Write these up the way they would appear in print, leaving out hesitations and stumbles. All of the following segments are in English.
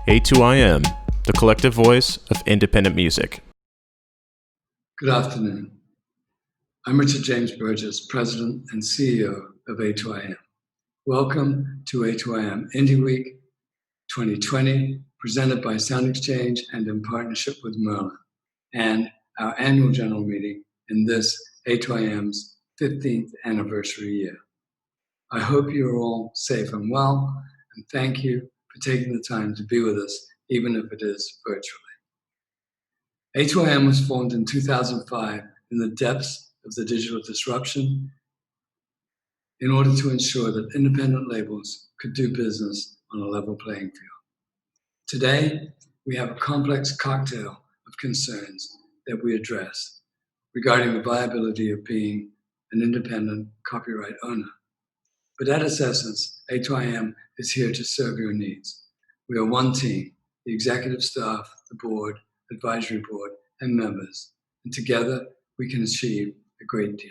A2IM, the collective voice of independent music. Good afternoon. I'm Richard James Burgess, President and CEO of A2IM. Welcome to A2IM Indie Week 2020, presented by Sound Exchange and in partnership with Merlin, and our annual general meeting in this A2IM's 15th anniversary year. I hope you're all safe and well, and thank you for taking the time to be with us, even if it is virtually. A2IM was formed in 2005 in the depths of the digital disruption in order to ensure that independent labels could do business on a level playing field. Today, we have a complex cocktail of concerns that we address regarding the viability of being an independent copyright owner. But at its essence, A2IM is here to serve your needs. We are one team, the executive staff, the board, advisory board, and members, and together we can achieve a great deal.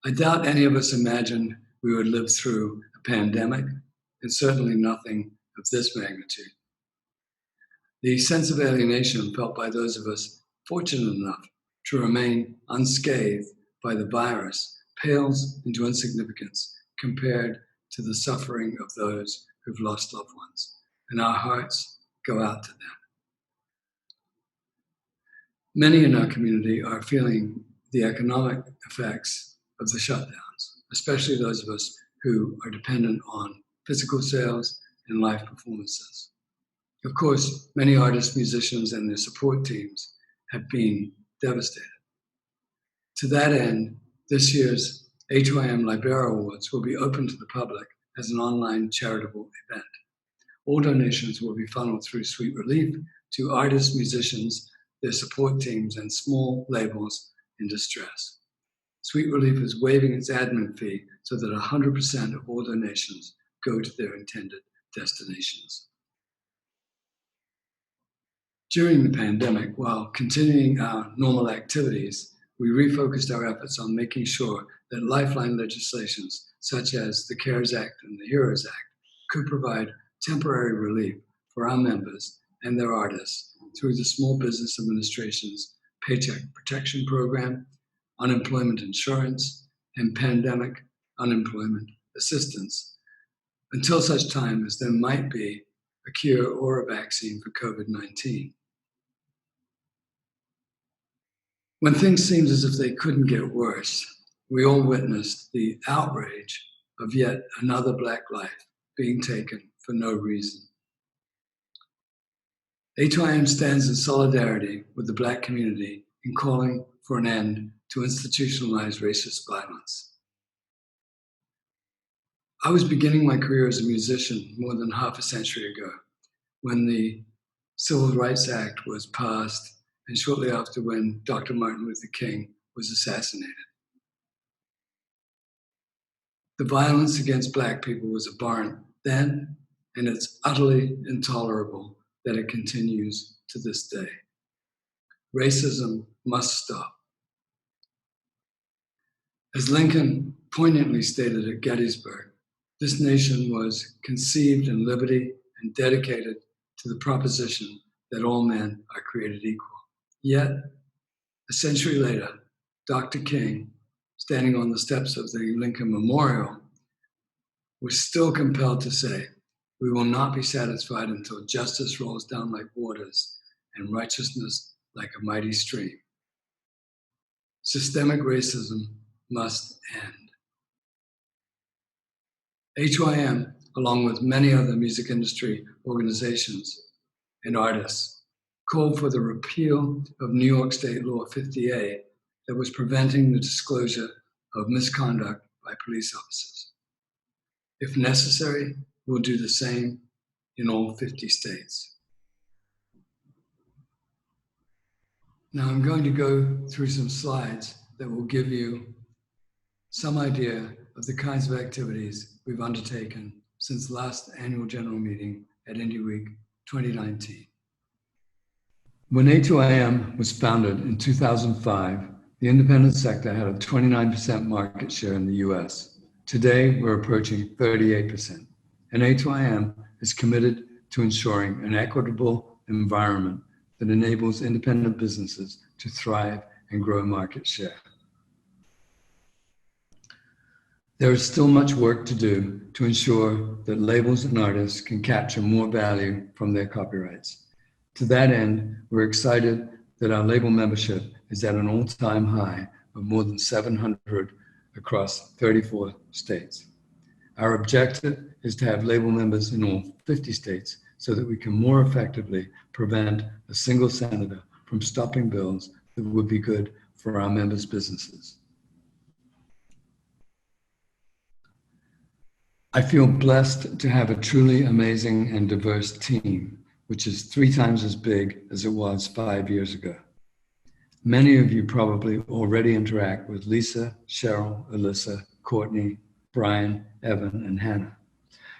I doubt any of us imagined we would live through a pandemic, and certainly nothing of this magnitude. The sense of alienation felt by those of us fortunate enough to remain unscathed by the virus pales into insignificance compared to the suffering of those who've lost loved ones, and our hearts go out to them. Many in our community are feeling the economic effects of the shutdowns, especially those of us who are dependent on physical sales and live performances. Of course, many artists, musicians, and their support teams have been devastated. To that end, this year's A2IM Libera Awards will be open to the public as an online charitable event. All donations will be funneled through Sweet Relief to artists, musicians, their support teams, and small labels in distress. Sweet Relief is waiving its admin fee so that 100% of all donations go to their intended destinations. During the pandemic, while continuing our normal activities, we refocused our efforts on making sure that lifeline legislations such as the CARES Act and the HEROES Act could provide temporary relief for our members and their artists through the Small Business Administration's Paycheck Protection Program, unemployment insurance, and pandemic unemployment assistance, until such time as there might be a cure or a vaccine for COVID-19. When things seemed as if they couldn't get worse, we all witnessed the outrage of yet another Black life being taken for no reason. A2IM stands in solidarity with the Black community in calling for an end to institutionalized racist violence. I was beginning my career as a musician more than half a century ago when the Civil Rights Act was passed and shortly after when Dr. Martin Luther King was assassinated. The violence against Black people was abhorrent then, and it's utterly intolerable that it continues to this day. Racism must stop. As Lincoln poignantly stated at Gettysburg, this nation was conceived in liberty and dedicated to the proposition that all men are created equal. Yet, a century later, Dr. King, standing on the steps of the Lincoln Memorial, was still compelled to say, "We will not be satisfied until justice rolls down like waters and righteousness like a mighty stream." Systemic racism must end. A2IM, along with many other music industry organizations and artists, called for the repeal of New York State Law 50A that was preventing the disclosure of misconduct by police officers. If necessary, we'll do the same in all 50 states. Now I'm going to go through some slides that will give you some idea of the kinds of activities we've undertaken since the last annual general meeting at Indie Week 2019. When A2IM was founded in 2005, the independent sector had a 29% market share in the US. Today, we're approaching 38%, and A2IM is committed to ensuring an equitable environment that enables independent businesses to thrive and grow market share. There is still much work to do to ensure that labels and artists can capture more value from their copyrights. To that end, we're excited that our label membership is at an all-time high of more than 700 across 34 states. Our objective is to have label members in all 50 states so that we can more effectively prevent a single senator from stopping bills that would be good for our members' businesses. I feel blessed to have a truly amazing and diverse team, which is 3 times as big as it was 5 years ago. Many of you probably already interact with Lisa, Cheryl, Alyssa, Courtney, Brian, Evan, and Hannah.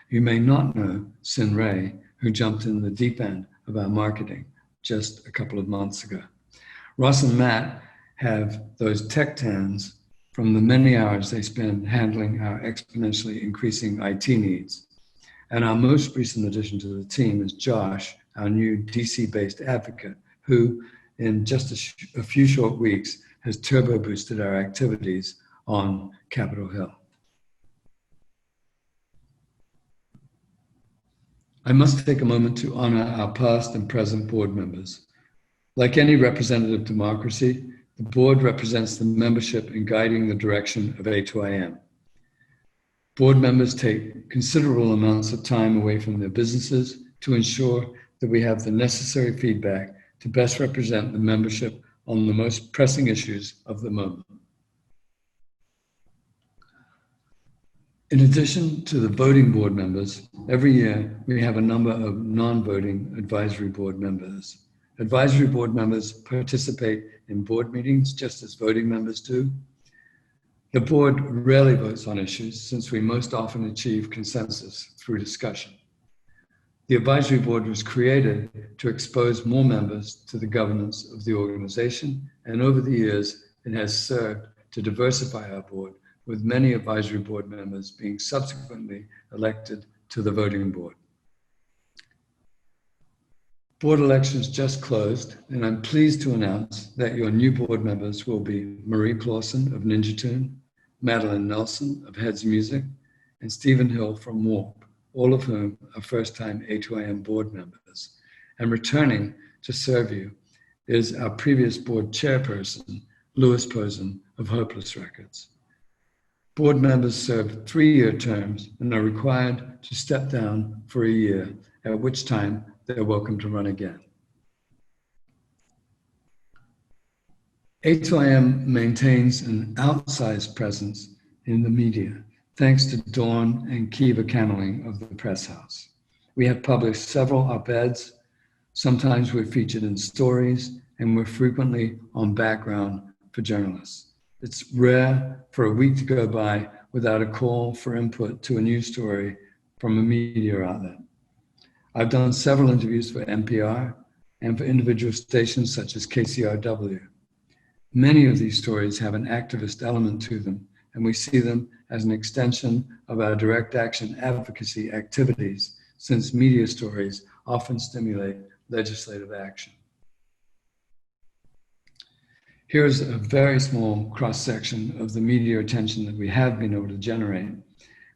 You may not know Sin Ray, who jumped in the deep end of our marketing just a couple of months ago. Ross and Matt have those tech tans from the many hours they spend handling our exponentially increasing IT needs. And our most recent addition to the team is Josh, our new DC-based advocate, who in just a few short weeks has turbo boosted our activities on Capitol Hill. I must take a moment to honor our past and present board members. Like any representative democracy, the board represents the membership in guiding the direction of A2IM. Board members take considerable amounts of time away from their businesses to ensure that we have the necessary feedback to best represent the membership on the most pressing issues of the moment. In addition to the voting board members, every year we have a number of non-voting advisory board members. Advisory board members participate in board meetings just as voting members do. The board rarely votes on issues since we most often achieve consensus through discussion. The advisory board was created to expose more members to the governance of the organization, and over the years, it has served to diversify our board, with many advisory board members being subsequently elected to the voting board. Board elections just closed, and I'm pleased to announce that your new board members will be Marie Clausen of Ninja Tune, Madeline Nelson of Heads Music, and Stephen Hill from Warp, all of whom are first-time A2IM board members. And returning to serve you is our previous board chairperson, Louis Posen of Hopeless Records. Board members serve 3-year terms and are required to step down for a year, at which time they're welcome to run again. A2IM maintains an outsized presence in the media, thanks to Dawn and Kiva Canneling of the Press House. We have published several op-eds. Sometimes we're featured in stories, and we're frequently on background for journalists. It's rare for a week to go by without a call for input to a news story from a media outlet. I've done several interviews for NPR and for individual stations such as KCRW. Many of these stories have an activist element to them, and we see them as an extension of our direct action advocacy activities, since media stories often stimulate legislative action. Here's a very small cross-section of the media attention that we have been able to generate.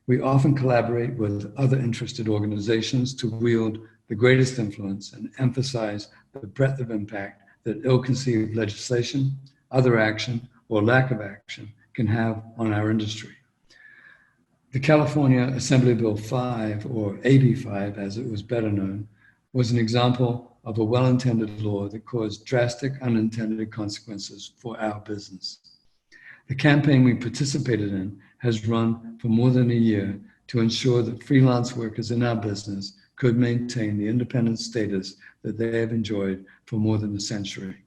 We often collaborate with other interested organizations to wield the greatest influence and emphasize the breadth of impact that ill-conceived legislation, other action, or lack of action can have on our industry. The California Assembly Bill 5, or AB 5 as it was better known, was an example of a well-intended law that caused drastic unintended consequences for our business. The campaign we participated in has run for more than a year to ensure that freelance workers in our business could maintain the independent status that they have enjoyed for more than a century.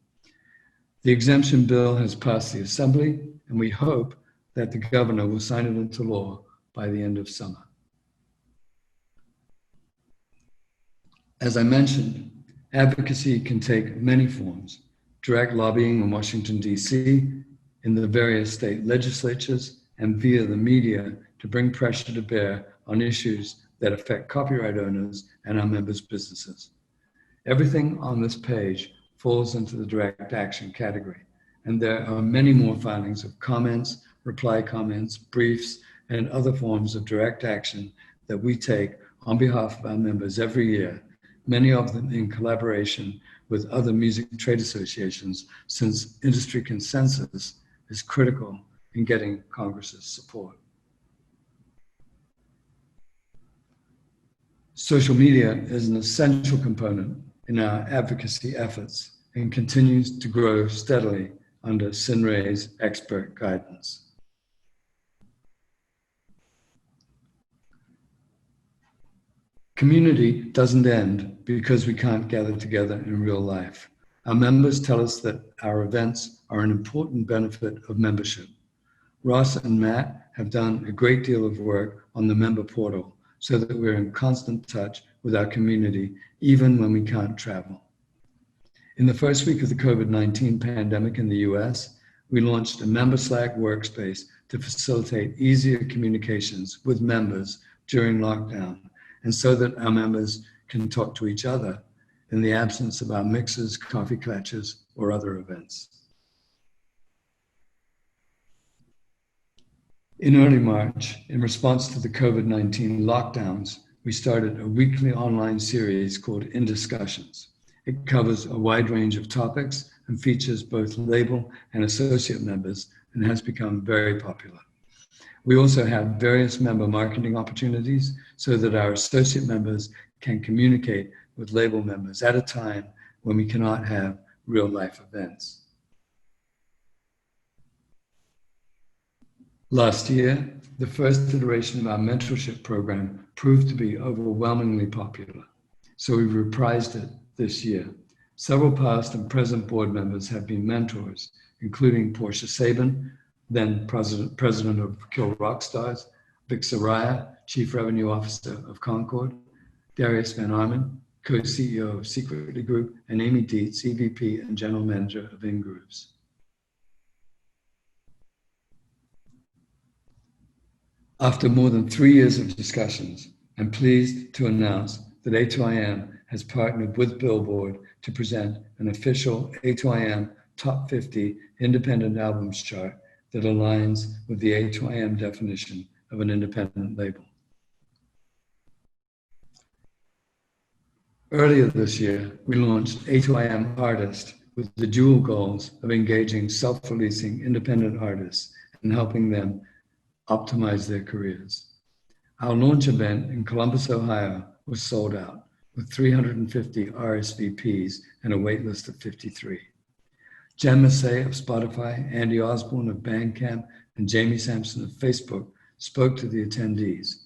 The exemption bill has passed the Assembly, and we hope that the governor will sign it into law by the end of summer. As I mentioned, advocacy can take many forms: direct lobbying in Washington, D.C., in the various state legislatures, and via the media to bring pressure to bear on issues that affect copyright owners and our members' businesses. Everything on this page falls into the direct action category, and there are many more filings of comments, reply comments, briefs, and other forms of direct action that we take on behalf of our members every year, many of them in collaboration with other music trade associations, since industry consensus is critical in getting Congress's support. Social media is an essential component in our advocacy efforts and continues to grow steadily under Sinray's expert guidance. Community doesn't end because we can't gather together in real life. Our members tell us that our events are an important benefit of membership. Ross and Matt have done a great deal of work on the member portal so that we're in constant touch with our community, even when we can't travel. In the first week of the COVID-19 pandemic in the US, we launched a member Slack workspace to facilitate easier communications with members during lockdown, and so that our members can talk to each other in the absence of our mixers, coffee catches, or other events. In early March, in response to the COVID-19 lockdowns, we started a weekly online series called In Discussions. It covers a wide range of topics and features both label and associate members, and has become very popular. We also have various member marketing opportunities so that our associate members can communicate with label members at a time when we cannot have real life events. Last year, the first iteration of our mentorship program proved to be overwhelmingly popular, so we reprised it this year. Several past and present board members have been mentors, including Portia Sabin, then president of Kill Rockstars, Vic Soraya, Chief Revenue Officer of Concord, Darius Van Armen, co-CEO of Secretly Group, and Amy Dietz, EVP and General Manager of InGrooves. After more than 3 years of discussions, I'm pleased to announce that A2IM has partnered with Billboard to present an official A2IM Top 50 Independent Albums chart that aligns with the A2IM definition of an independent label. Earlier this year, we launched A2IM Artist with the dual goals of engaging self-releasing independent artists and helping them optimize their careers. Our launch event in Columbus, Ohio was sold out with 350 RSVPs and a wait list of 53. Jen Massey of Spotify, Andy Osborne of Bandcamp, and Jamie Sampson of Facebook spoke to the attendees.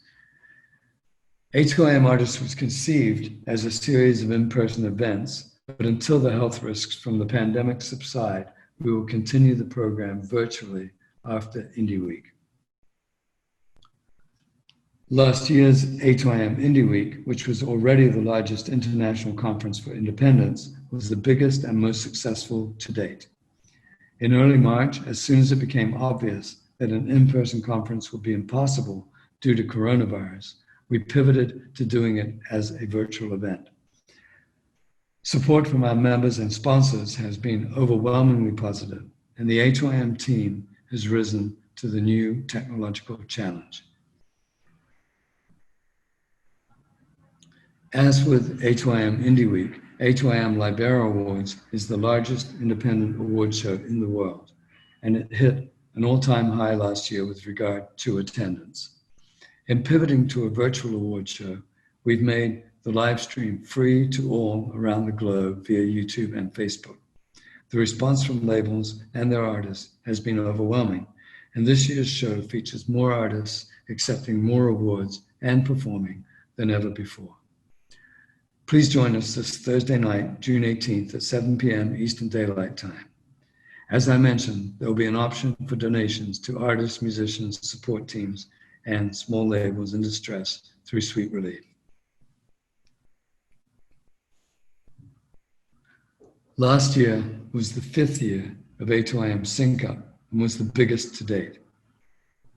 A2IM Artists was conceived as a series of in-person events, but until the health risks from the pandemic subside, we will continue the program virtually after Indie Week. Last year's A2IM Indie Week, which was already the largest international conference for independents, was the biggest and most successful to date. In early March, as soon as it became obvious that an in-person conference would be impossible due to coronavirus, we pivoted to doing it as a virtual event. Support from our members and sponsors has been overwhelmingly positive, and the A2IM team has risen to the new technological challenge. As with A2IM Indie Week, A2IM Libera Awards is the largest independent award show in the world, and it hit an all-time high last year with regard to attendance. In pivoting to a virtual award show, we've made the live stream free to all around the globe via YouTube and Facebook. The response from labels and their artists has been overwhelming, and this year's show features more artists accepting more awards and performing than ever before. Please join us this Thursday night, June 18th at 7 p.m. Eastern Daylight Time. As I mentioned, there will be an option for donations to artists, musicians, support teams, and small labels in distress through Sweet Relief. Last year was the 5th year of A2IM Sync Up and was the biggest to date.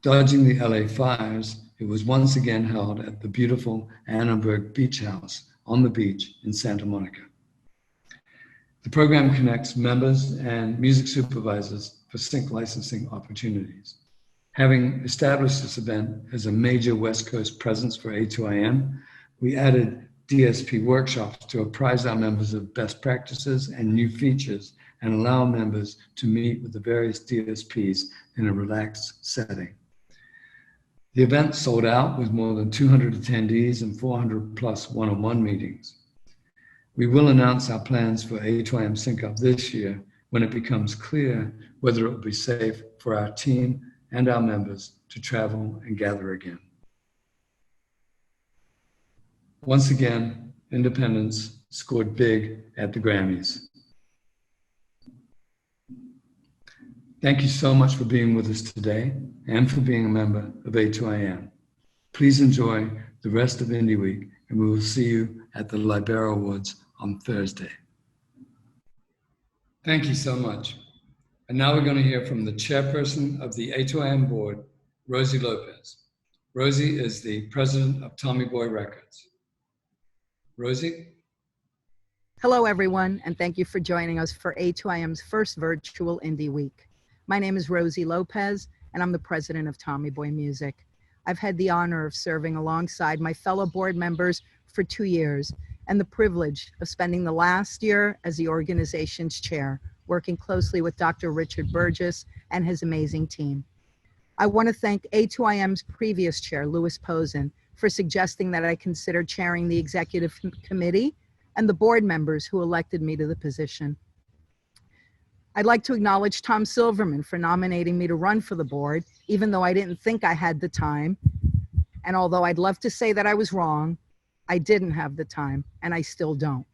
Dodging the LA fires, It was once again held at the beautiful Annenberg Beach House on the beach in Santa Monica. The program connects members and music supervisors for sync licensing opportunities. Having established this event as a major West Coast presence for A2IM, we added DSP workshops to apprise our members of best practices and new features and allow members to meet with the various DSPs in a relaxed setting. The event sold out with more than 200 attendees and 400 plus one-on-one meetings. We will announce our plans for A2IM Sync Up this year when it becomes clear whether it will be safe for our team and our members to travel and gather again. Once again, independence scored big at the Grammys. Thank you so much for being with us today and for being a member of A2IM. Please enjoy the rest of Indie Week, and we will see you at the Libera Awards on Thursday. Thank you so much. And now we're going to hear from the chairperson of the A2IM board, Rosie Lopez. Rosie is the president of Tommyboy Records. Rosie? Hello, everyone, and thank you for joining us for A2IM's first virtual Indie Week. My name is Rosie Lopez, and I'm the president of Tommyboy Music. I've had the honor of serving alongside my fellow board members for 2 years, and the privilege of spending the last year as the organization's chair, working closely with Dr. Richard Burgess and his amazing team. I want to thank A2IM's previous chair, Louis Posen, for suggesting that I consider chairing the executive committee and the board members who elected me to the position. I'd like to acknowledge Tom Silverman for nominating me to run for the board, even though I didn't think I had the time. And although I'd love to say that I was wrong, I didn't have the time, and I still don't.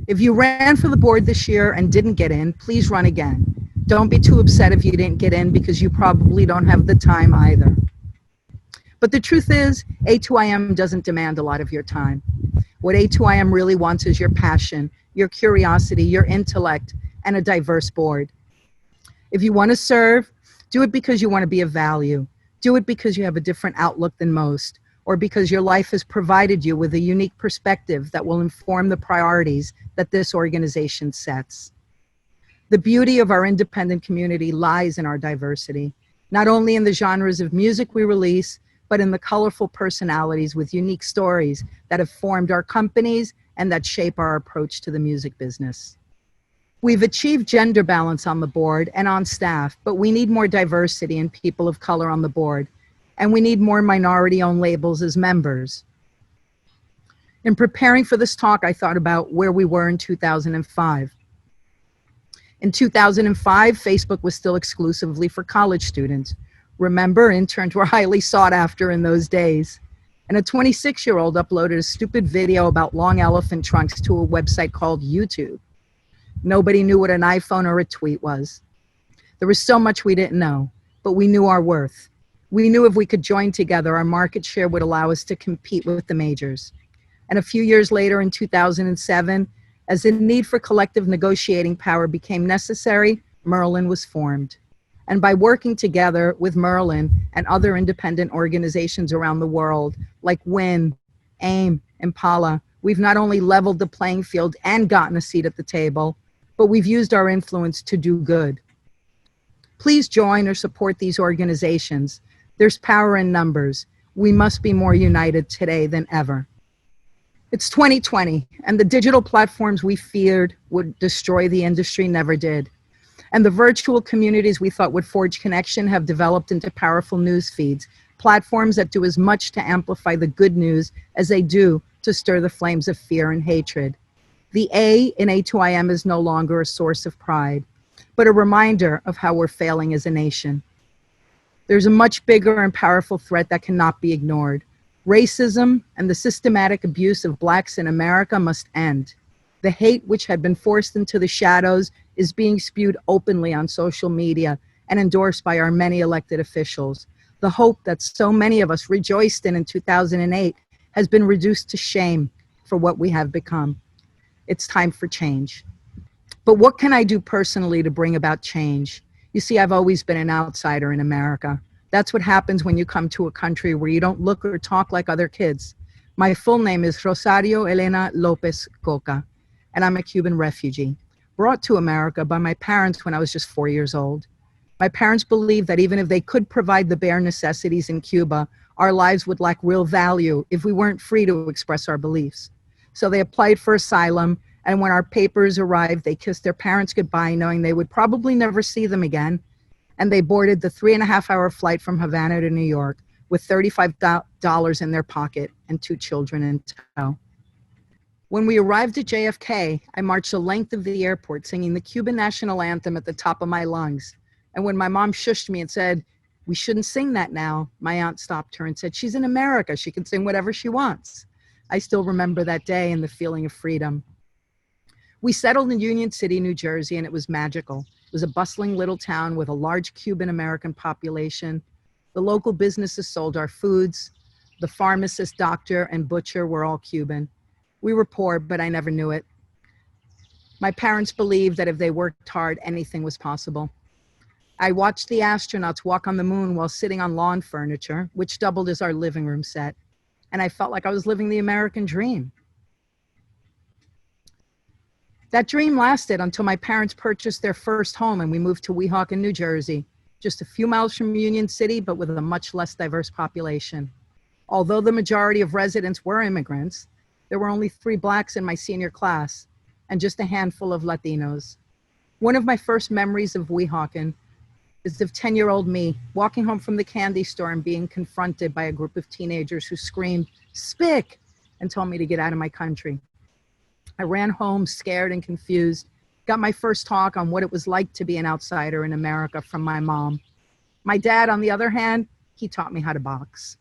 If you ran for the board this year and didn't get in, please run again. Don't be too upset if you didn't get in, because you probably don't have the time either. But the truth is, A2IM doesn't demand a lot of your time. What A2IM really wants is your passion, your curiosity, your intellect, and a diverse board. If you want to serve, do it because you want to be of value. Do it because you have a different outlook than most, or because your life has provided you with a unique perspective that will inform the priorities that this organization sets. The beauty of our independent community lies in our diversity, not only in the genres of music we release, but in the colorful personalities with unique stories that have formed our companies and that shape our approach to the music business. We've achieved gender balance on the board and on staff, but we need more diversity and people of color on the board, and we need more minority-owned labels as members. In preparing for this talk, I thought about where we were in 2005. In 2005, Facebook was still exclusively for college students. Remember, interns were highly sought after in those days. And a 26-year-old uploaded a stupid video about long elephant trunks to a website called YouTube. Nobody knew what an iPhone or a tweet was. There was so much we didn't know, but we knew our worth. We knew if we could join together, our market share would allow us to compete with the majors. And a few years later, in 2007, as the need for collective negotiating power became necessary, Merlin was formed. And by working together with Merlin and other independent organizations around the world, like WIN, AIM, IMPALA, we've not only leveled the playing field and gotten a seat at the table, but we've used our influence to do good. Please join or support these organizations. There's power in numbers. We must be more united today than ever. It's 2020, and the digital platforms we feared would destroy the industry never did. And the virtual communities we thought would forge connection have developed into powerful news feeds, platforms that do as much to amplify the good news as they do to stir the flames of fear and hatred. The A in A2IM is no longer a source of pride, but a reminder of how we're failing as a nation. There's a much bigger and powerful threat that cannot be ignored. Racism and the systematic abuse of Blacks in America must end. The hate which had been forced into the shadows is being spewed openly on social media and endorsed by our many elected officials. The hope that so many of us rejoiced in 2008 has been reduced to shame for what we have become. It's time for change. But what can I do personally to bring about change? You see, I've always been an outsider in America. That's what happens when you come to a country where you don't look or talk like other kids. My full name is Rosario Elena Lopez Coca, and I'm a Cuban refugee, brought to America by my parents when I was just 4 years old. My parents believed that even if they could provide the bare necessities in Cuba, our lives would lack real value if we weren't free to express our beliefs. So they applied for asylum, and when our papers arrived, they kissed their parents goodbye, knowing they would probably never see them again, and they boarded the 3.5-hour flight from Havana to New York with $35 in their pocket and 2 children in tow. When we arrived at JFK, I marched the length of the airport singing the Cuban national anthem at the top of my lungs. And when my mom shushed me and said, "We shouldn't sing that now," my aunt stopped her and said, "She's in America. She can sing whatever she wants." I still remember that day and the feeling of freedom. We settled in Union City, New Jersey, and it was magical. It was a bustling little town with a large Cuban American population. The local businesses sold our foods. The pharmacist, doctor, and butcher were all Cuban. We were poor, but I never knew it. My parents believed that if they worked hard, anything was possible. I watched the astronauts walk on the moon while sitting on lawn furniture, which doubled as our living room set. And I felt like I was living the American dream. That dream lasted until my parents purchased their first home and we moved to Weehawken, New Jersey, just a few miles from Union City, but with a much less diverse population. Although the majority of residents were immigrants, there were only 3 Blacks in my senior class and just a handful of Latinos. One of my first memories of Weehawken is of 10-year-old me walking home from the candy store and being confronted by a group of teenagers who screamed, "Spick!" and told me to get out of my country. I ran home scared and confused, got my first talk on what it was like to be an outsider in America from my mom. My dad, on the other hand, he taught me how to box.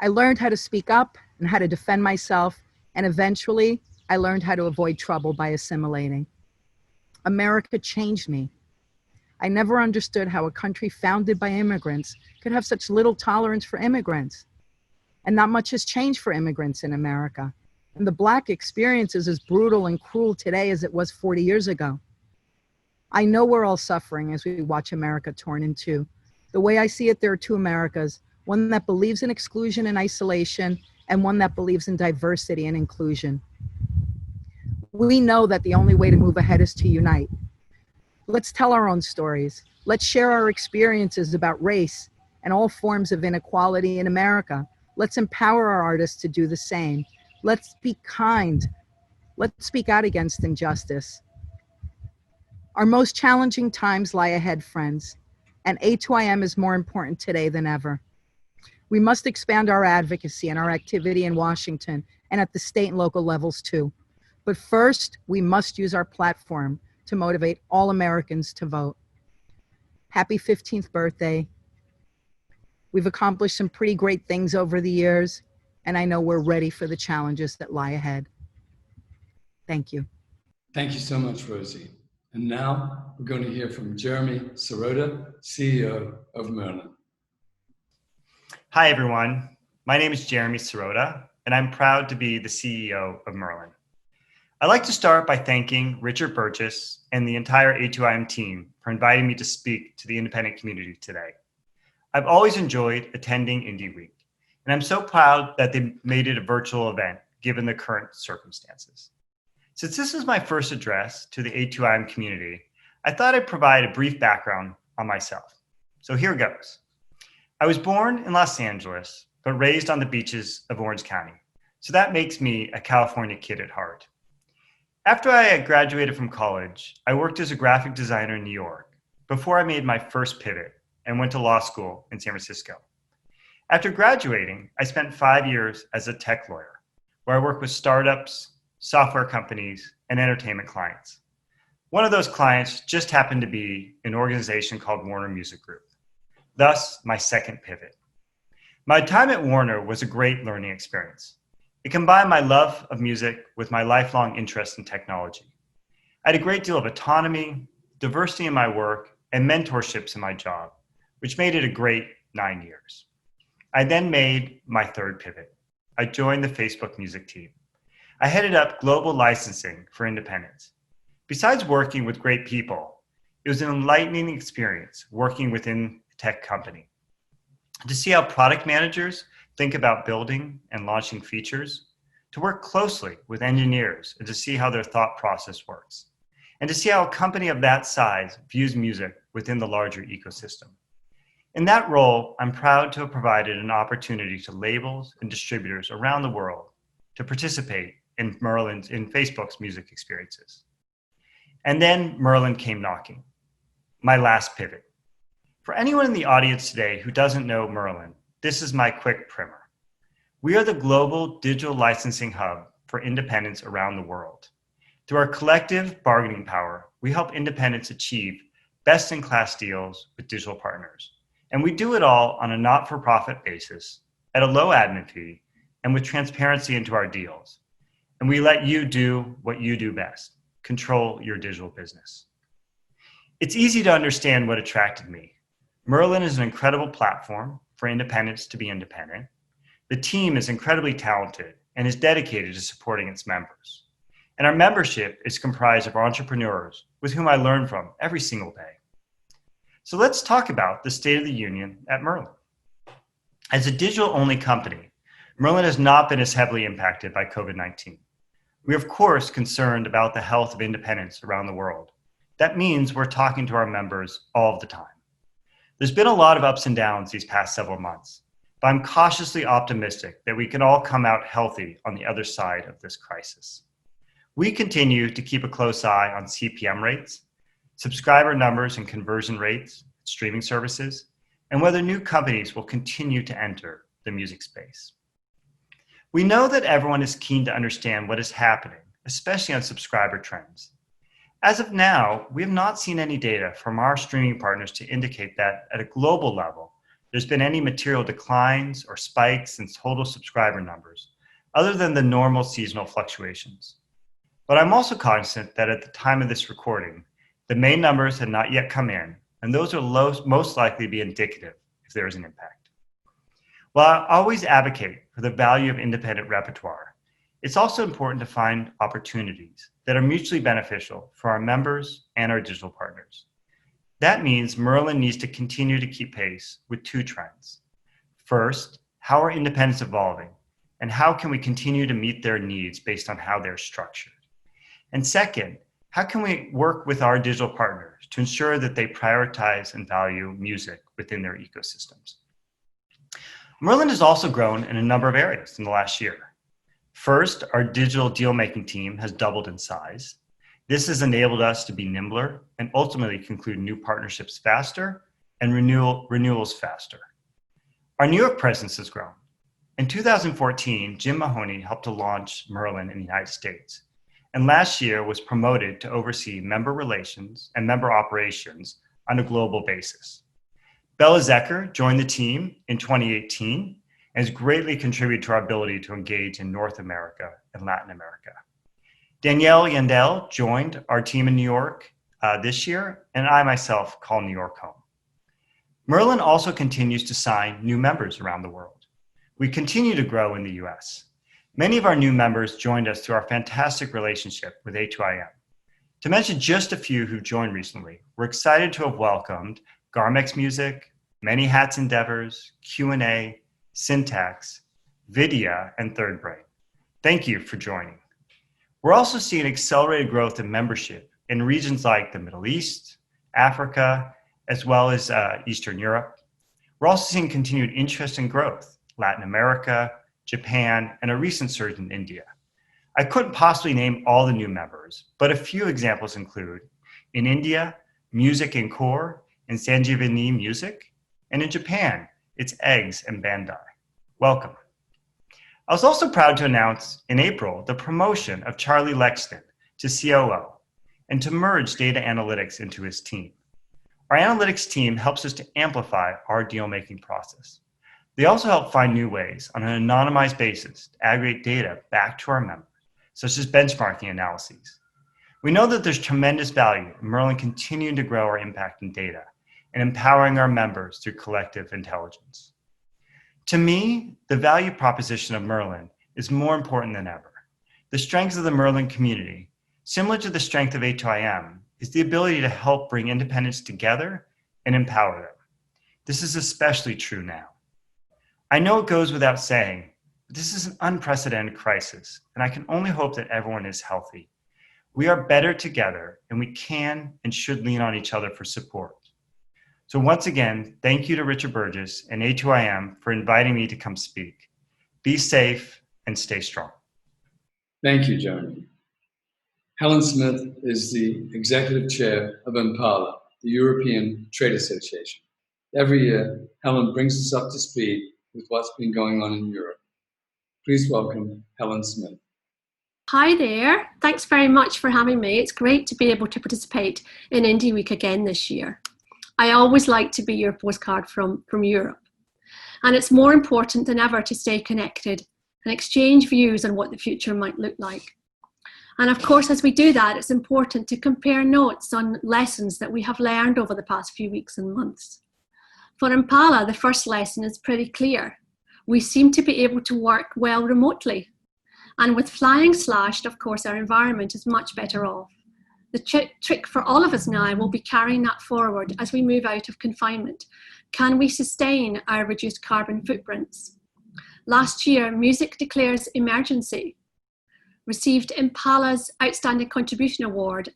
I learned how to speak up and how to defend myself, and eventually I learned how to avoid trouble by assimilating. America changed me. I never understood how a country founded by immigrants could have such little tolerance for immigrants. And not much has changed for immigrants in America. And the Black experience is as brutal and cruel today as it was 40 years ago. I know we're all suffering as we watch America torn in two. The way I see it, there are 2 Americas, one that believes in exclusion and isolation, and one that believes in diversity and inclusion. We know that the only way to move ahead is to unite. Let's tell our own stories. Let's share our experiences about race and all forms of inequality in America. Let's empower our artists to do the same. Let's be kind. Let's speak out against injustice. Our most challenging times lie ahead, friends, and A2IM is more important today than ever. We must expand our advocacy and our activity in Washington and at the state and local levels too. But first, we must use our platform to motivate all Americans to vote. Happy 15th birthday. We've accomplished some pretty great things over the years, and I know we're ready for the challenges that lie ahead. Thank you. Thank you so much, Rosie. And now we're going to hear from Jeremy Sirota, CEO of Merlin. Hi, everyone. My name is Jeremy Sirota, and I'm proud to be the CEO of Merlin. I'd like to start by thanking Richard Burgess and the entire A2IM team for inviting me to speak to the independent community today. I've always enjoyed attending Indie Week, and I'm so proud that they made it a virtual event given the current circumstances. Since this is my first address to the A2IM community, I thought I'd provide a brief background on myself. So here goes. I was born in Los Angeles, but raised on the beaches of Orange County. So that makes me a California kid at heart. After I had graduated from college, I worked as a graphic designer in New York before I made my first pivot and went to law school in San Francisco. After graduating, I spent 5 years as a tech lawyer, where I worked with startups, software companies, and entertainment clients. One of those clients just happened to be an organization called Warner Music Group, thus my second pivot. My time at Warner was a great learning experience. It combined my love of music with my lifelong interest in technology. I had a great deal of autonomy, diversity in my work, and mentorships in my job, which made it a great 9 years. I then made my third pivot. I joined the Facebook music team. I headed up global licensing for independents. Besides working with great people, It was an enlightening experience working within a tech company to see how product managers think about building and launching features, to work closely with engineers and to see how their thought process works, and to see how a company of that size views music within the larger ecosystem. In that role, I'm proud to have provided an opportunity to labels and distributors around the world to participate in Facebook's music experiences. And then Merlin came knocking, my last pivot. For anyone in the audience today who doesn't know Merlin, this is my quick primer. We are the global digital licensing hub for independents around the world. Through our collective bargaining power, we help independents achieve best-in-class deals with digital partners. And we do it all on a not-for-profit basis, at a low admin fee, and with transparency into our deals. And we let you do what you do best, control your digital business. It's easy to understand what attracted me. Merlin is an incredible platform for independents to be independent. The team is incredibly talented and is dedicated to supporting its members. And our membership is comprised of entrepreneurs with whom I learn from every single day. So let's talk about the state of the union at Merlin. As a digital-only company, Merlin has not been as heavily impacted by COVID-19. We are, of course, concerned about the health of independents around the world. That means we're talking to our members all the time. There's been a lot of ups and downs these past several months, but I'm cautiously optimistic that we can all come out healthy on the other side of this crisis. We continue to keep a close eye on CPM rates, subscriber numbers and conversion rates, streaming services, and whether new companies will continue to enter the music space. We know that everyone is keen to understand what is happening, especially on subscriber trends. As of now, we have not seen any data from our streaming partners to indicate that at a global level, there's been any material declines or spikes in total subscriber numbers, other than the normal seasonal fluctuations. But I'm also cognizant that at the time of this recording, the main numbers had not yet come in, and those are most likely to be indicative if there is an impact. While I always advocate for the value of independent repertoire, it's also important to find opportunities that are mutually beneficial for our members and our digital partners. That means Merlin needs to continue to keep pace with two trends. First, how are independents evolving, and how can we continue to meet their needs based on how they're structured? And second, how can we work with our digital partners to ensure that they prioritize and value music within their ecosystems? Merlin has also grown in a number of areas in the last year. First, our digital deal-making team has doubled in size. This has enabled us to be nimbler and ultimately conclude new partnerships faster and renewals faster. Our New York presence has grown. In 2014, Jim Mahoney helped to launch Merlin in the United States, and last year was promoted to oversee member relations and member operations on a global basis. Bella Zecker joined the team in 2018 and has greatly contributed to our ability to engage in North America and Latin America. Danielle Yandel joined our team in New York this year, and I myself call New York home. Merlin also continues to sign new members around the world. We continue to grow in the US. Many of our new members joined us through our fantastic relationship with A2IM. To mention just a few who joined recently, we're excited to have welcomed Garmex Music, Many Hats Endeavors, Q&A, Syntax, Vidya, and Third Brain. Thank you for joining. We're also seeing accelerated growth in membership in regions like the Middle East, Africa, as well as Eastern Europe. We're also seeing continued interest and growth, Latin America, Japan, and a recent surge in India. I couldn't possibly name all the new members, but a few examples include in India, Music and Core and Sanjeevani Music, and in Japan, it's Eggs and Bandai. Welcome. I was also proud to announce in April the promotion of Charlie Lexton to COO and to merge data analytics into his team. Our analytics team helps us to amplify our deal-making process. They also help find new ways on an anonymized basis to aggregate data back to our members, such as benchmarking analyses. We know that there's tremendous value in Merlin continuing to grow our impact in data and empowering our members through collective intelligence. To me, the value proposition of Merlin is more important than ever. The strength of the Merlin community, similar to the strength of A2IM, is the ability to help bring independents together and empower them. This is especially true now. I know it goes without saying, but this is an unprecedented crisis, and I can only hope that everyone is healthy. We are better together, and we can and should lean on each other for support. So once again, thank you to Richard Burgess and A2IM for inviting me to come speak. Be safe and stay strong. Thank you, Jeremy. Helen Smith is the executive chair of IMPALA, the European Trade Association. Every year, Helen brings us up to speed with what's been going on in Europe. Please welcome Helen Smith. Hi there. Thanks very much for having me. It's great to be able to participate in Indie Week again this year. I always like to be your postcard from Europe. And it's more important than ever to stay connected and exchange views on what the future might look like. And of course, as we do that, it's important to compare notes on lessons that we have learned over the past few weeks and months. For IMPALA, the first lesson is pretty clear. We seem to be able to work well remotely. And with flying slashed, of course, our environment is much better off. The trick for all of us now will be carrying that forward as we move out of confinement. Can we sustain our reduced carbon footprints? Last year, Music Declares Emergency received IMPALA's Outstanding Contribution Award,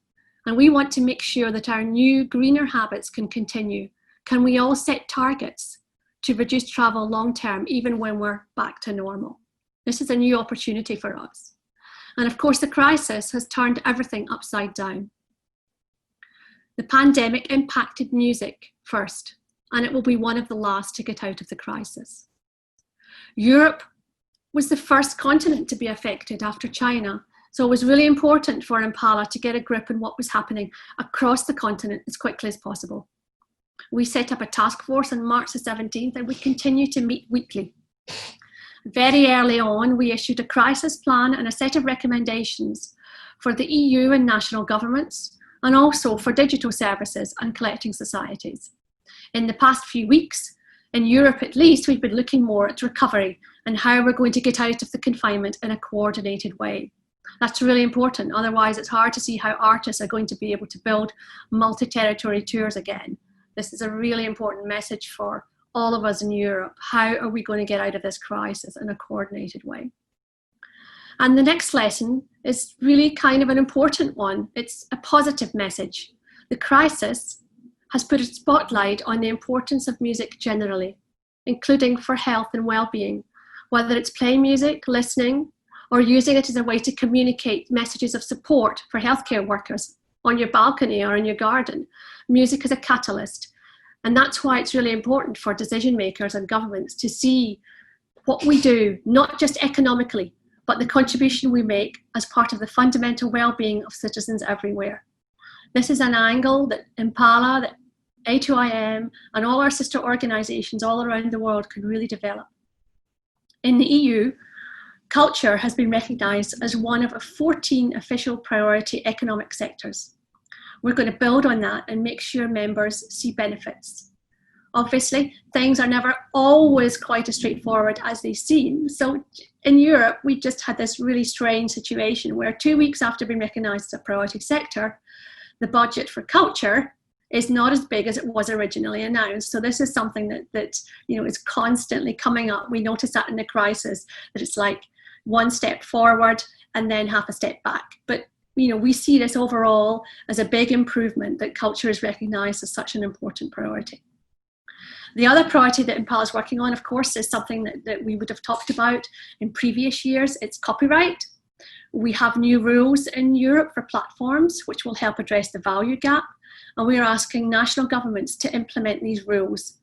and we want to make sure that our new greener habits can continue. Can we all set targets to reduce travel long term, even when we're back to normal? This is a new opportunity for us. And of course, the crisis has turned everything upside down. The pandemic impacted music first, and it will be one of the last to get out of the crisis. Europe was the first continent to be affected after China, so it was really important for IMPALA to get a grip on what was happening across the continent as quickly as possible. We set up a task force on March the 17th, and we continue to meet weekly. Very early on, we issued a crisis plan and a set of recommendations for the EU and national governments, and also for digital services and collecting societies. In the past few weeks, in Europe at least, we've been looking more at recovery and how we're going to get out of the confinement in a coordinated way. That's really important. Otherwise, it's hard to see how artists are going to be able to build multi-territory tours again. This is a really important message for all of us in Europe. How are we going to get out of this crisis in a coordinated way? And the next lesson is really kind of an important one. It's a positive message. The crisis has put a spotlight on the importance of music generally, including for health and well-being, whether it's playing music, listening, or using it as a way to communicate messages of support for healthcare workers on your balcony or in your garden. Music is a catalyst. And that's why it's really important for decision makers and governments to see what we do, not just economically, but the contribution we make as part of the fundamental well-being of citizens everywhere. This is an angle that IMPALA, that A2IM, and all our sister organisations all around the world can really develop. In the EU, culture has been recognised as one of 14 official priority economic sectors. We're going to build on that and make sure members see benefits. Obviously, things are never always quite as straightforward as they seem. So in Europe, we just had this really strange situation where 2 weeks after being recognised as a priority sector, the budget for culture is not as big as it was originally announced. So this is something that is constantly coming up. We notice that in the crisis, that it's like one step forward and then half a step back. But we see this overall as a big improvement that culture is recognised as such an important priority. The other priority that IMPALA is working on, of course, is something that we would have talked about in previous years. It's copyright. We have new rules in Europe for platforms, which will help address the value gap. And we are asking national governments to implement these rules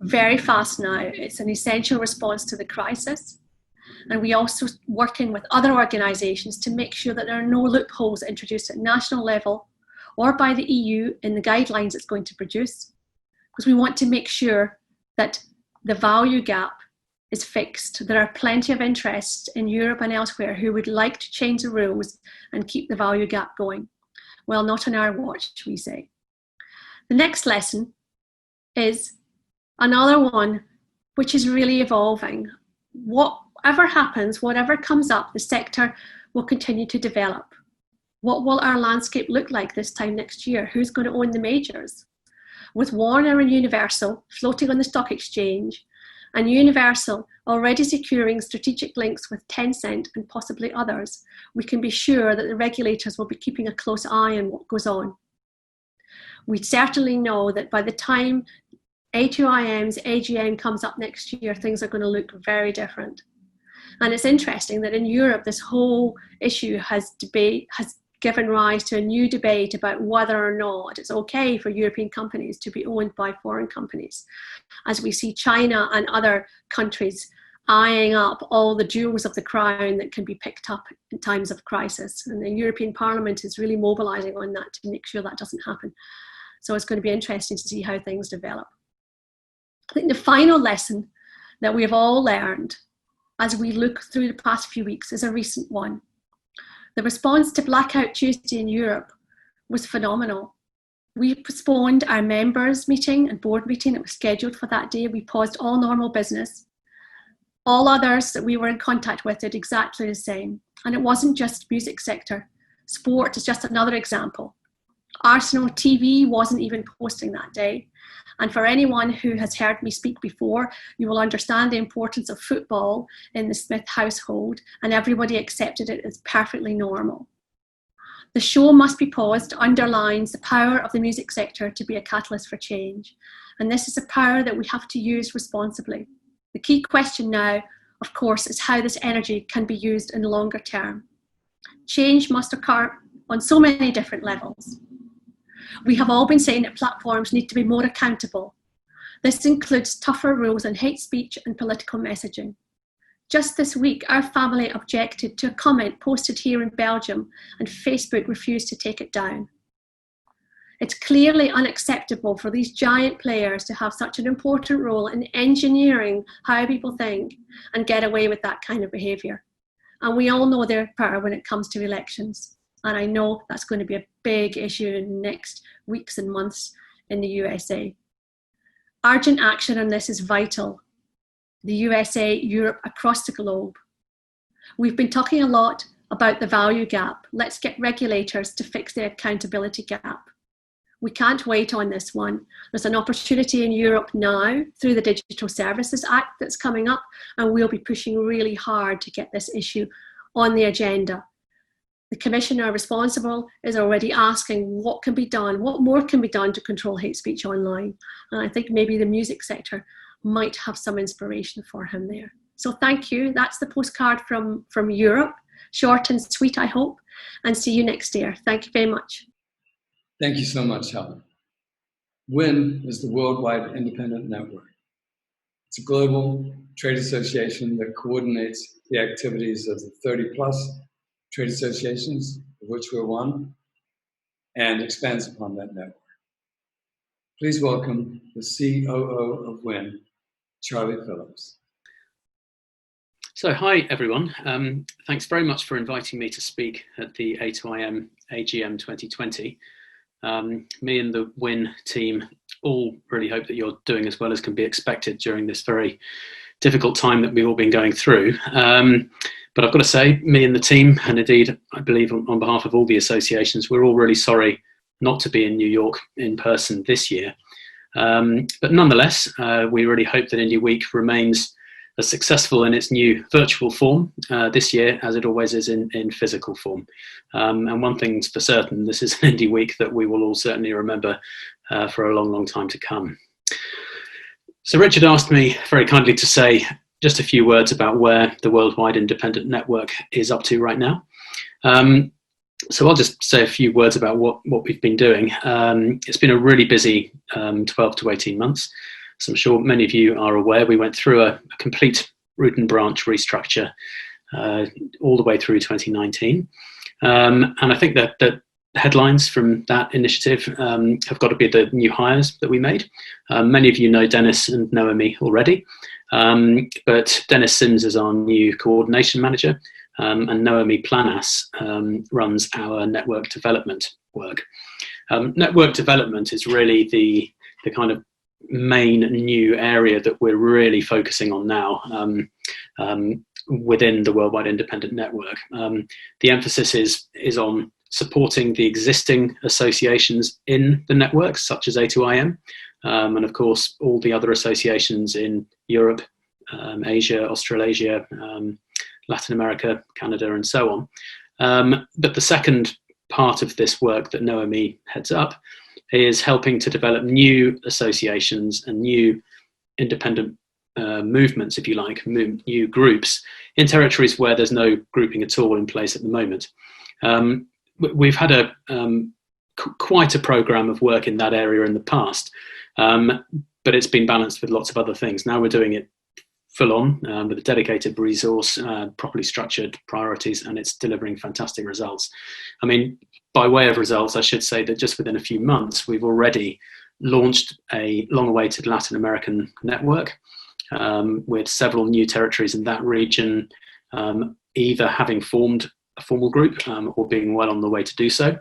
very fast now. It's an essential response to the crisis. And we also working with other organisations to make sure that there are no loopholes introduced at national level or by the EU in the guidelines it's going to produce, because we want to make sure that the value gap is fixed. There are plenty of interests in Europe and elsewhere who would like to change the rules and keep the value gap going. Well, not on our watch, we say. The next lesson is another one which is really evolving. Whatever happens, whatever comes up, the sector will continue to develop. What will our landscape look like this time next year? Who's going to own the majors? With Warner and Universal floating on the stock exchange, and Universal already securing strategic links with Tencent and possibly others, we can be sure that the regulators will be keeping a close eye on what goes on. We certainly know that by the time A2IM's AGM comes up next year, things are going to look very different. And it's interesting that in Europe, this whole issue has given rise to a new debate about whether or not it's okay for European companies to be owned by foreign companies. As we see China and other countries eyeing up all the jewels of the crown that can be picked up in times of crisis. And the European Parliament is really mobilizing on that to make sure that doesn't happen. So it's going to be interesting to see how things develop. I think the final lesson that we've all learned as we look through the past few weeks is a recent one. The response to Blackout Tuesday in Europe was phenomenal. We postponed our members' meeting and board meeting that was scheduled for that day. We paused all normal business. All others that we were in contact with did exactly the same. And it wasn't just the music sector. Sport is just another example. Arsenal TV wasn't even posting that day. And for anyone who has heard me speak before, you will understand the importance of football in the Smith household, and everybody accepted it as perfectly normal. The show must be paused underlines the power of the music sector to be a catalyst for change. And this is a power that we have to use responsibly. The key question now, of course, is how this energy can be used in the longer term. Change must occur on so many different levels. We have all been saying that platforms need to be more accountable. This includes tougher rules on hate speech and political messaging. Just this week, our family objected to a comment posted here in Belgium, and Facebook refused to take it down. It's clearly unacceptable for these giant players to have such an important role in engineering how people think and get away with that kind of behaviour. And we all know their power when it comes to elections. And I know that's going to be a big issue in the next weeks and months in the USA. Urgent action on this is vital. The USA, Europe, across the globe. We've been talking a lot about the value gap. Let's get regulators to fix the accountability gap. We can't wait on this one. There's an opportunity in Europe now through the Digital Services Act that's coming up, and we'll be pushing really hard to get this issue on the agenda. The commissioner responsible is already asking what can be done, what more can be done to control hate speech online. And I think maybe the music sector might have some inspiration for him there. So thank you. That's the postcard from Europe. Short and sweet, I hope. And see you next year. Thank you very much. Thank you so much, Helen. WIN is the Worldwide Independent Network. It's a global trade association that coordinates the activities of the 30-plus trade associations, of which we're one, and expands upon that network. Please welcome the COO of WIN, Charlie Phillips. So hi everyone, thanks very much for inviting me to speak at the A2IM AGM 2020. Me and the WIN team all really hope that you're doing as well as can be expected during this very difficult time that we've all been going through. But I've got to say, me and the team, and indeed I believe on behalf of all the associations, we're all really sorry not to be in New York in person this year. But nonetheless, we really hope that Indie Week remains as successful in its new virtual form this year as it always is in physical form. And one thing's for certain, this is an Indie Week that we will all certainly remember for a long, long time to come. So Richard asked me very kindly to say just a few words about where the Worldwide Independent Network is up to right now. So I'll just say a few words about what we've been doing. It's been a really busy 12 to 18 months. So I'm sure many of you are aware, we went through a complete root and branch restructure all the way through 2019. And I think that the headlines from that initiative have got to be the new hires that we made. Many of you know Dennis and Noemi already, but Dennis Sims is our new coordination manager, and Noemi Planas runs our network development work. Network development is really the kind of main new area that we're really focusing on now within the Worldwide Independent Network. The emphasis is on supporting the existing associations in the network, such as A2IM, and of course all the other associations in Europe, Asia, Australasia, Latin America, Canada, and so on. But the second part of this work that Noemi heads up is helping to develop new associations and new independent movements, if you like, new groups in territories where there's no grouping at all in place at the moment. We've had quite a program of work in that area in the past, but it's been balanced with lots of other things. Now we're doing it full on with a dedicated resource, properly structured priorities, and it's delivering fantastic results. I mean, by way of results, I should say that just within a few months, we've already launched a long-awaited Latin American network with several new territories in that region, either having formed a formal group or being well on the way to do so.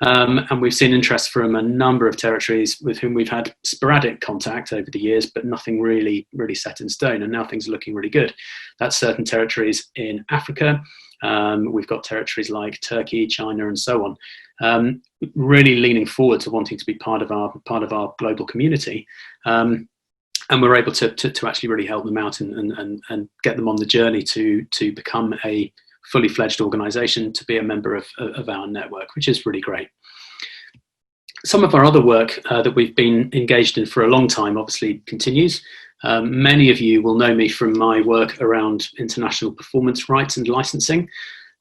And we've seen interest from a number of territories with whom we've had sporadic contact over the years, but nothing really set in stone. And now things are looking really good. That's certain territories in Africa. We've got territories like Turkey, China, and so on. Really leaning forward to wanting to be part of our global community. And we're able to actually really help them out and get them on the journey to become a fully fledged organisation, to be a member of our network, which is really great. Some of our other work that we've been engaged in for a long time obviously continues. Many of you will know me from my work around international performance rights and licensing.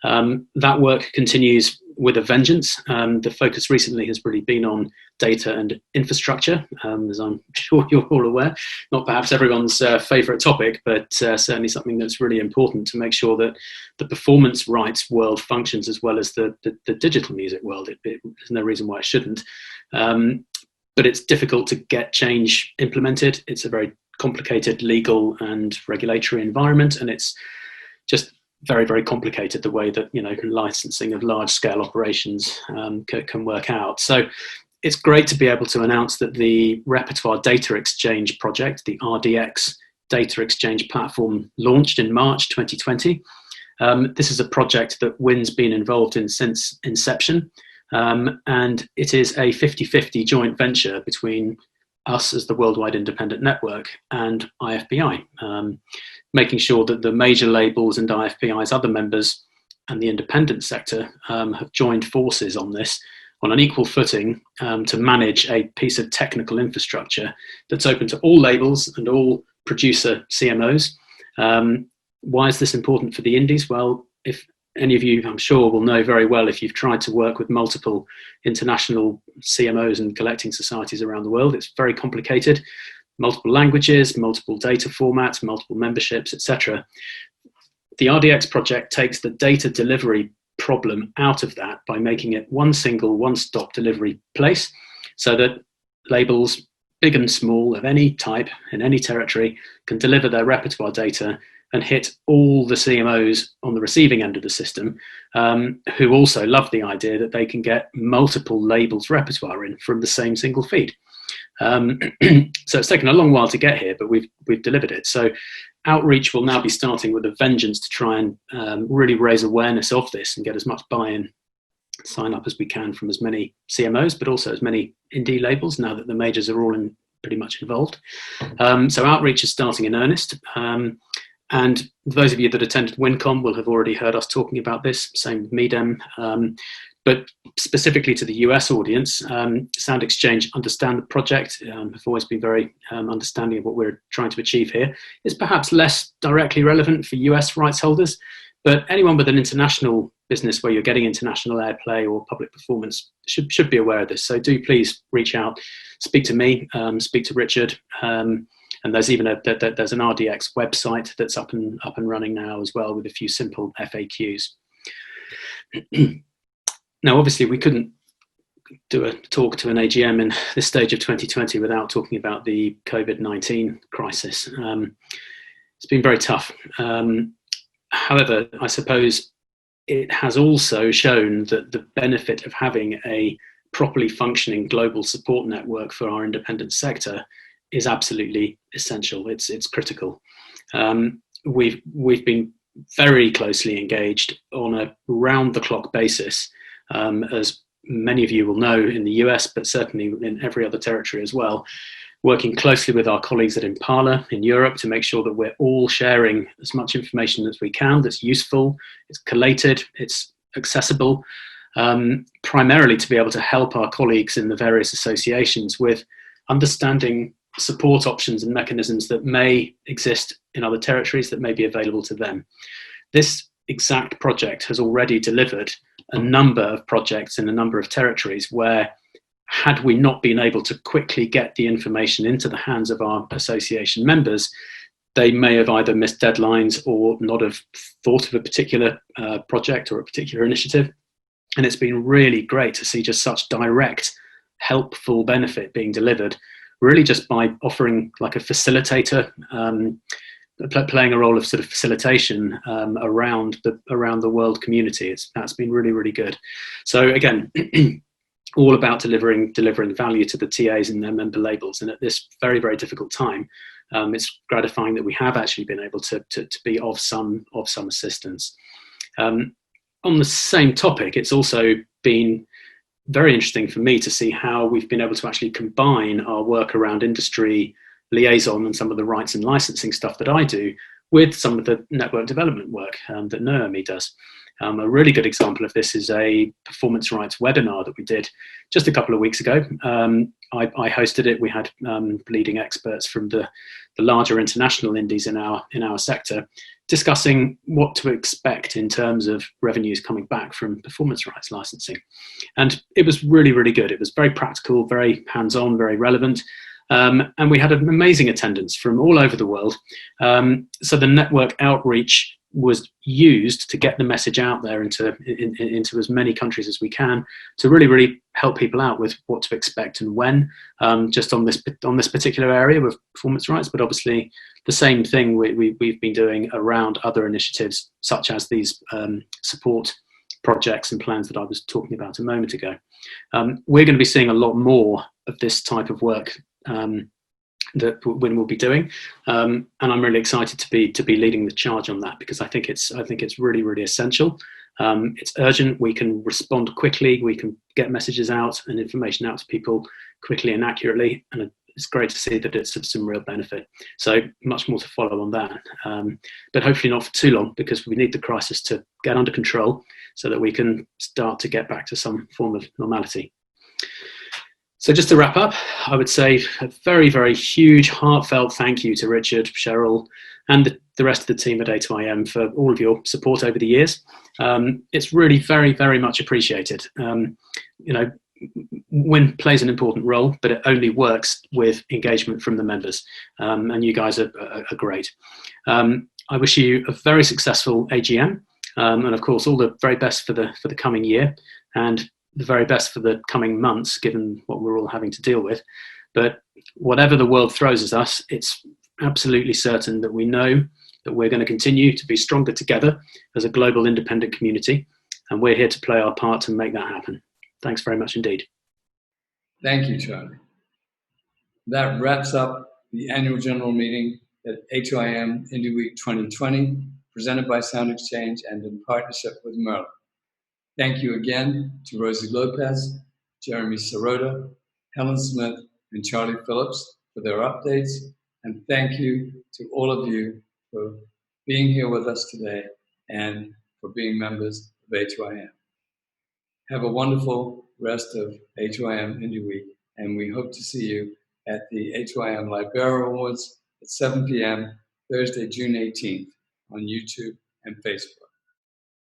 That work continues with a vengeance. The focus recently has really been on data and infrastructure, as I'm sure you're all aware. Not perhaps everyone's favourite topic, but certainly something that's really important to make sure that the performance rights world functions as well as the digital music world. There's no reason why it shouldn't. But it's difficult to get change implemented. It's a very complicated legal and regulatory environment, and it's just very, very complicated the way that, licensing of large scale operations can work out. So it's great to be able to announce that the Repertoire Data Exchange project, the RDX Data Exchange platform, launched in March 2020. This is a project that WIN's been involved in since inception, and it is a 50-50 joint venture between us as the Worldwide Independent Network and IFPI, making sure that the major labels and IFPI's other members and the independent sector have joined forces on this on an equal footing to manage a piece of technical infrastructure that's open to all labels and all producer CMOs. Why is this important for the indies? Well, if any of you, I'm sure, will know very well if you've tried to work with multiple international CMOs and collecting societies around the world. It's very complicated. Multiple languages, multiple data formats, multiple memberships, etc. The RDX project takes the data delivery problem out of that by making it one single, one-stop delivery place, so that labels, big and small, of any type, in any territory, can deliver their repertoire data and hit all the CMOs on the receiving end of the system, who also love the idea that they can get multiple labels repertoire in from the same single feed. So it's taken a long while to get here, but we've delivered it. So outreach will now be starting with a vengeance to try and really raise awareness of this and get as much buy-in, sign up as we can from as many CMOs, but also as many indie labels now that the majors are all pretty much involved. So outreach is starting in earnest. And those of you that attended WinCom will have already heard us talking about this, same with MEDEM. But specifically to the US audience, Sound Exchange understand the project, have always been very understanding of what we're trying to achieve here. It's perhaps less directly relevant for US rights holders, but anyone with an international business where you're getting international airplay or public performance should be aware of this. So do please reach out, speak to me, speak to Richard. And there's even there's an RDX website that's up and running now as well, with a few simple FAQs. Now, obviously, we couldn't do a talk to an AGM in this stage of 2020 without talking about the COVID-19 crisis. It's been very tough. However, I suppose it has also shown that the benefit of having a properly functioning global support network for our independent sector is absolutely essential. It's critical. We've been very closely engaged on a round-the-clock basis as many of you will know in the US, but certainly in every other territory as well, working closely with our colleagues at IMPALA in Europe to make sure that we're all sharing as much information as we can that's useful, it's collated, it's accessible, primarily to be able to help our colleagues in the various associations with understanding support options and mechanisms that may exist in other territories that may be available to them. This exact project has already delivered a number of projects in a number of territories where, had we not been able to quickly get the information into the hands of our association members, they may have either missed deadlines or not have thought of a particular project or a particular initiative. And it's been really great to see just such direct, helpful benefit being delivered, really just by offering like a facilitator, playing a role of sort of facilitation around the world community. That's been really, really good. So again, all about delivering value to the TAs and their member labels. And at this very, very difficult time, it's gratifying that we have actually been able to be of some assistance. On the same topic, it's also been very interesting for me to see how we've been able to actually combine our work around industry liaison and some of the rights and licensing stuff that I do with some of the network development work that Naomi does. A really good example of this is a performance rights webinar that we did just a couple of weeks ago. I hosted it. We had leading experts from the larger international indies in our sector discussing what to expect in terms of revenues coming back from performance rights licensing. And it was really, really good. It was very practical, very hands-on, very relevant. And we had an amazing attendance from all over the world. So the network outreach was used to get the message out there into as many countries as we can, to really, really help people out with what to expect and when, just on this particular area with performance rights, but obviously the same thing we've been doing around other initiatives, such as these support projects and plans that I was talking about a moment ago. We're going to be seeing a lot more of this type of work that we'll be doing, and I'm really excited to be leading the charge on that, because I think it's really, really essential. It's urgent. We can respond quickly. We can get messages out and information out to people quickly and accurately, and it's great to see that it's of some real benefit. So much more to follow on that, but hopefully not for too long, because we need the crisis to get under control so that we can start to get back to some form of normality. So just to wrap up, I would say a very, very huge, heartfelt thank you to Richard, Cheryl, and the rest of the team at A2IM for all of your support over the years. It's really very, very much appreciated. WIN plays an important role, but it only works with engagement from the members, and you guys are great. I wish you a very successful AGM, and of course all the very best for the coming year, and the very best for the coming months, given what we're all having to deal with. But whatever the world throws at us, it's absolutely certain that we know that we're going to continue to be stronger together as a global independent community, and we're here to play our part to make that happen. Thanks very much indeed. Thank you, Charlie. That wraps up the annual general meeting at A2IM Indie Week 2020, presented by Sound Exchange and in partnership with Merlin. Thank you again to Rosie Lopez, Jeremy Sirota, Helen Smith, and Charlie Phillips for their updates. And thank you to all of you for being here with us today and for being members of A2IM. Have a wonderful rest of A2IM Indie Week, and we hope to see you at the A2IM Libera Awards at 7 p.m. Thursday, June 18th on YouTube and Facebook.